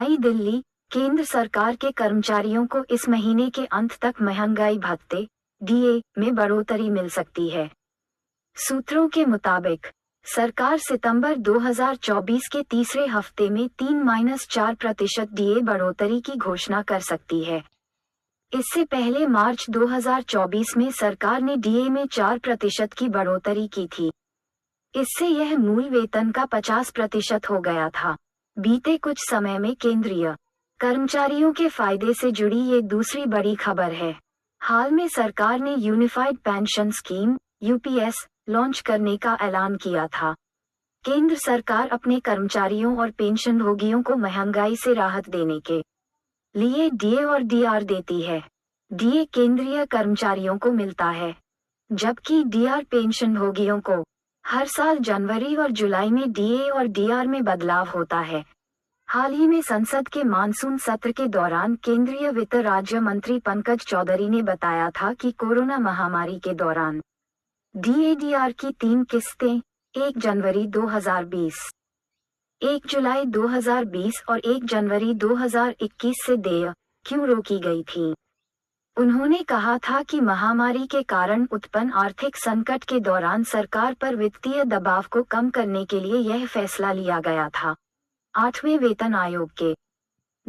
नई दिल्ली, केंद्र सरकार के कर्मचारियों को इस महीने के अंत तक महंगाई भत्ते डीए में बढ़ोतरी मिल सकती है। सूत्रों के मुताबिक सरकार सितंबर 2024 के तीसरे हफ्ते में 3-4% डीए बढ़ोतरी की घोषणा कर सकती है। इससे पहले मार्च 2024 में सरकार ने डीए में 4% की बढ़ोतरी की थी। इससे यह मूल वेतन का 50% हो गया था। बीते कुछ समय में केंद्रीय कर्मचारियों के फायदे से जुड़ी ये दूसरी बड़ी खबर है। हाल में सरकार ने unified pension scheme UPS launch करने का ऐलान किया था। केंद्र सरकार अपने कर्मचारियों और पेंशनभोगियों को महंगाई से राहत देने के लिए डीए और डीआर देती है। डीए केंद्रीय कर्मचारियों को मिलता है, जबकि डीआर पेंशनभोगियों को। हर साल जनवरी और जुलाई में डीए और डीआर में बदलाव होता है। हाल ही में संसद के मानसून सत्र के दौरान केंद्रीय वित्त राज्य मंत्री पंकज चौधरी ने बताया था कि कोरोना महामारी के दौरान डीए-डीआर की 3 किस्तें 1 जनवरी 2020, 1 जुलाई 2020 और 1 जनवरी 2021 से देय क्यों रोकी गई थी। उन्होंने कहा था कि महामारी के कारण उत्पन्न आर्थिक संकट के दौरान सरकार पर वित्तीय दबाव को कम करने के लिए यह फैसला लिया गया था। 8वें वेतन आयोग के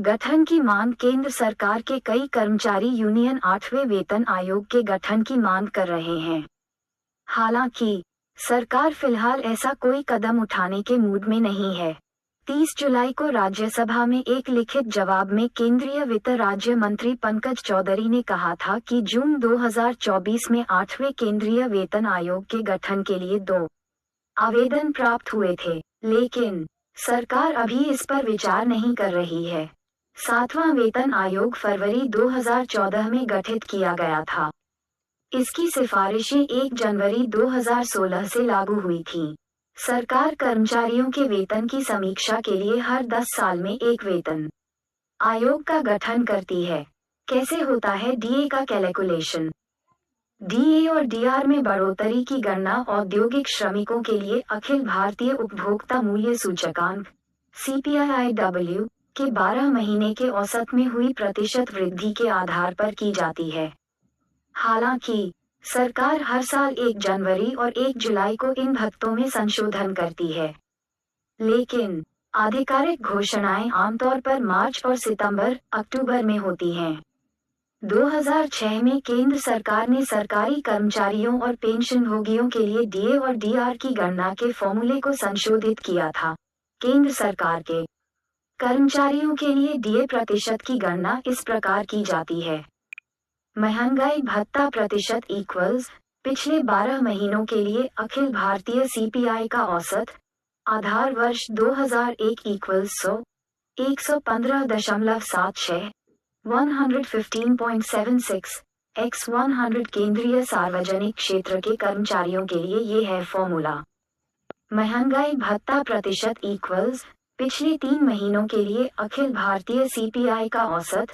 गठन की मांग। केंद्र सरकार के कई कर्मचारी यूनियन 8वें वेतन आयोग के गठन की मांग कर रहे हैं। हालांकि सरकार फिलहाल ऐसा कोई कदम उठाने के मूड में नहीं है। 30 जुलाई को राज्यसभा में एक लिखित जवाब में केंद्रीय वित्त राज्य मंत्री पंकज चौधरी ने कहा था कि जून 2024 में 8वें केंद्रीय वेतन आयोग के गठन के लिए 2 आवेदन प्राप्त हुए थे, लेकिन सरकार अभी इस पर विचार नहीं कर रही है। 7वां वेतन आयोग फरवरी 2014 में गठित किया गया था। इसकी सिफारिशें 1 जनवरी 2016 से लागू हुई थीं। सरकार कर्मचारियों के वेतन की समीक्षा के लिए हर 10 साल में एक वेतन आयोग का गठन करती है। कैसे होता है डीए का कैलकुलेशन? डीए और डीआर में बढ़ोतरी की गणना औद्योगिक श्रमिकों के लिए अखिल भारतीय उपभोक्ता मूल्य सूचकांक CPIW के 12 महीने के औसत में हुई प्रतिशत वृद्धि के आधार पर की जाती है। हालांकि सरकार हर साल 1 जनवरी और 1 जुलाई को इन भत्तों में संशोधन करती है, लेकिन आधिकारिक घोषणाएं आमतौर पर मार्च और सितंबर-अक्टूबर में होती हैं। 2006 में केंद्र सरकार ने सरकारी कर्मचारियों और पेंशनभोगियों के लिए डीए और डीआर की गणना के फॉर्मूले को संशोधित किया था। केंद्र सरकार के कर्मचारियों के लिए डीए प्रतिशत की गणना इस प्रकार की जाती है। महंगाई भत्ता प्रतिशत इक्वल्स पिछले 12 महीनों के लिए अखिल भारतीय CPI का औसत आधार वर्ष 2001 इक्वल्स 115.76 115.76 x 100 केंद्रीय सार्वजनिक क्षेत्र के कर्मचारियों के लिए ये है फॉर्मूला। महंगाई भत्ता प्रतिशत इक्वल्स पिछले 3 महीनों के लिए अखिल भारतीय CPI का औसत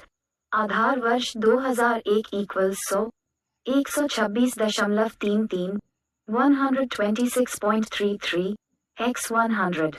आधार वर्ष 2001 इक्वल्स 126.33 126.33 x 100